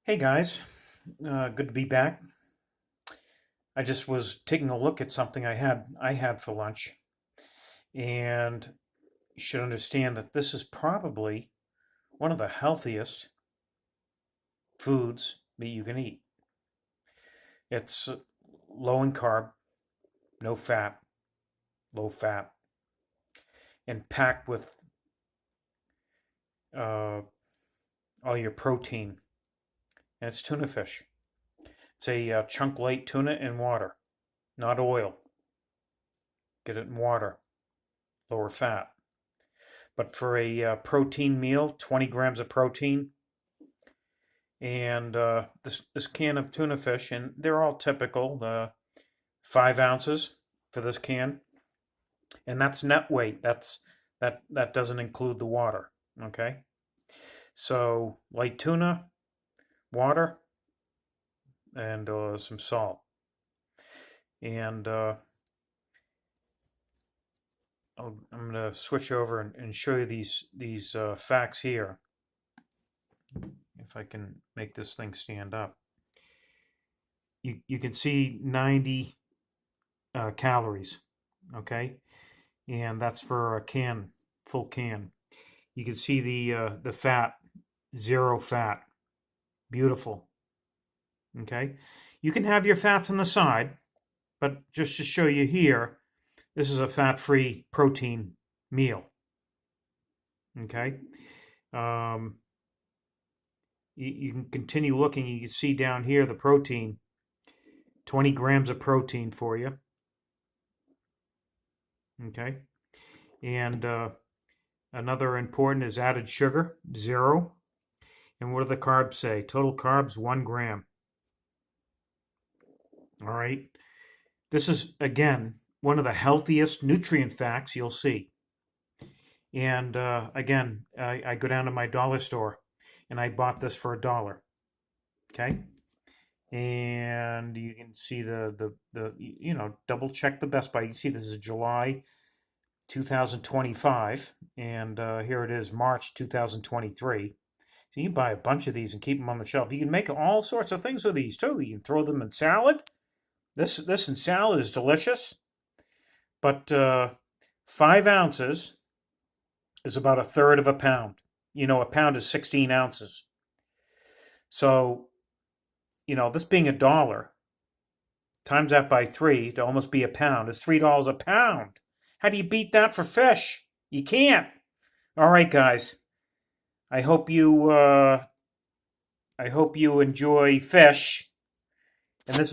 Hey guys, good to be back. I just was taking a look at something I had for lunch, and you should understand that this is probably one of the healthiest foods that you can eat. It's low in carb, no fat, low fat, and packed with uh, all your protein. And it's tuna fish. It's a chunk light tuna in water, not oil. Get it in water, lower fat. But for a protein meal, 20 grams of protein, and this can of tuna fish, and they're all typical, 5 ounces for this can, and that's net weight. That doesn't include the water. Okay, so light tuna, water, and some salt, and I'm going to switch over and show you these facts here. If I can make this thing stand up, you can see 90 calories, okay, and that's for a can, full can. You can see the fat, zero fat, beautiful. Okay, you can have your fats on the side, but just to show you here, this is a fat-free protein meal. Okay, um, you can continue looking. You can see down here the protein, 20 grams of protein for you. Okay, and another important is added sugar, 0. And what do the carbs say? Total carbs, 1 gram. All right. This is, again, one of the healthiest nutrient facts you'll see. And again, I go down to my dollar store and I bought this for $1. Okay. And you can see the double check the Best Buy. You can see this is July 2025, and here it is, March 2023. So you can buy a bunch of these and keep them on the shelf. You can make all sorts of things with these too. You can throw them in salad. This in salad is delicious. But 5 ounces is about a third of a pound. You know, a pound is 16 ounces. So, this being $1, times that by 3 to almost be a pound. It's $3 a pound. How do you beat that for fish? You can't. All right, guys. I hope you enjoy fish. And this